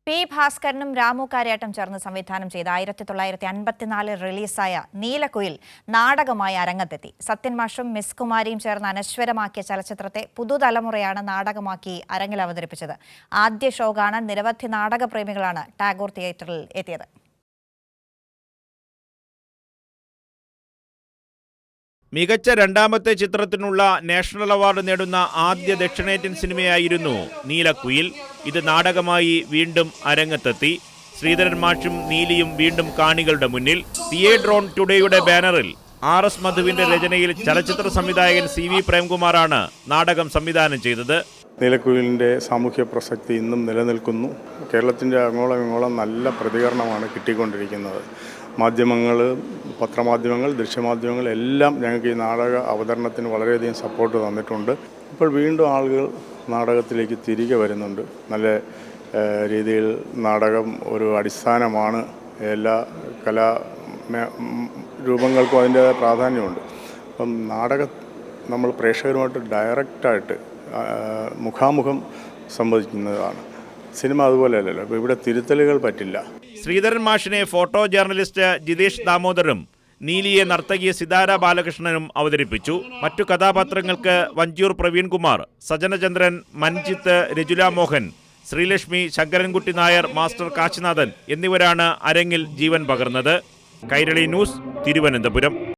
P ഭാസ്കരനും Ramu കാര്യാട്ടും ചേർന്ന് സംവിധാനം ചെയ്ത 1954 റിലീസായ നീലക്കുയിൽ നാടകമായി അരങ്ങത്തെത്തി. സത്യൻ മാഷും മിസ് കുമാരിയും ചേർന്ന് അനശ്വരമാക്കിയ ചലച്ചിത്രത്തെ പുതുതലമുറയാണ് നാടകമാക്കി അരങ്ങിൽ അവതരിപ്പിച്ചത്. ആദ്യ ഷോ കാണാൻ നിരവധി നാടകപ്രേമികളാണ് ടാഗോർ തിയേറ്ററിൽ എത്തിയത്. മികച്ച രണ്ടാമത്തെ ചിത്രത്തിനുള്ള നാഷണൽ അവാർഡ് നേടുന്ന ആദ്യ ദക്ഷിണേന്ത്യൻ സിനിമയായിരുന്നു നീലക്കുയിൽ. ഇത് നാടകമായി വീണ്ടും അരങ്ങത്തെത്തി. ശ്രീധരൻ മാഷും നീലിയും വീണ്ടും കാണികളുടെ മുന്നിൽ. തിയേറ്റർ ഓൺ ടുഡേയുടെ ബാനറിൽ RS മധുവിന്റെ രചനയിൽ ചലച്ചിത്ര സംവിധായകൻ CV പ്രേംകുമാറാണ് നാടകം സംവിധാനം ചെയ്തത്. നീലക്കുയിലിൻ്റെ സാമൂഹ്യ പ്രസക്തി ഇന്നും നിലനിൽക്കുന്നു. കേരളത്തിൻ്റെ അങ്ങോളം ഇങ്ങോളം നല്ല പ്രതികരണമാണ് കിട്ടിക്കൊണ്ടിരിക്കുന്നത്. മാധ്യമങ്ങൾ, പത്രമാധ്യമങ്ങൾ, ദൃശ്യമാധ്യമങ്ങൾ എല്ലാം ഞങ്ങൾക്ക് ഈ നാടക അവതരണത്തിന് വളരെയധികം സപ്പോർട്ട് തന്നിട്ടുണ്ട്. ഇപ്പോൾ വീണ്ടും ആളുകൾ നാടകത്തിലേക്ക് തിരികെ വരുന്നുണ്ട്. നല്ല രീതിയിൽ നാടകം ഒരു അടിസ്ഥാനമാണ്. എല്ലാ കലാ രൂപങ്ങൾക്കും അതിൻ്റേതായ പ്രാധാന്യമുണ്ട്. അപ്പം നാടകം നമ്മൾ പ്രേക്ഷകരുമായിട്ട് ഡയറക്റ്റായിട്ട് മുഖാമുഖം സംവദിക്കുന്നതാണ്. സിനിമ അതുപോലെയല്ലല്ലോ. അപ്പോൾ ഇവിടെ തിരുത്തലുകൾ പറ്റില്ല. ശ്രീധരൻ മാഷിനെ ഫോട്ടോ ജേർണലിസ്റ്റ് ജിതേഷ് ദാമോദറും നീലിയെ നർത്തകി സിതാര ബാലകൃഷ്ണനും അവതരിപ്പിച്ചു. മറ്റു കഥാപാത്രങ്ങൾക്ക് വഞ്ചിയൂർ പ്രവീൺകുമാർ, സജനചന്ദ്രൻ, മഞ്ജിത്ത്, രജുല മോഹൻ, ശ്രീലക്ഷ്മി, ശങ്കരൻകുട്ടി നായർ, മാസ്റ്റർ കാശിനാഥൻ എന്നിവരാണ് അരങ്ങിൽ ജീവൻ പകർന്നത്. കൈരളി ന്യൂസ്, തിരുവനന്തപുരം.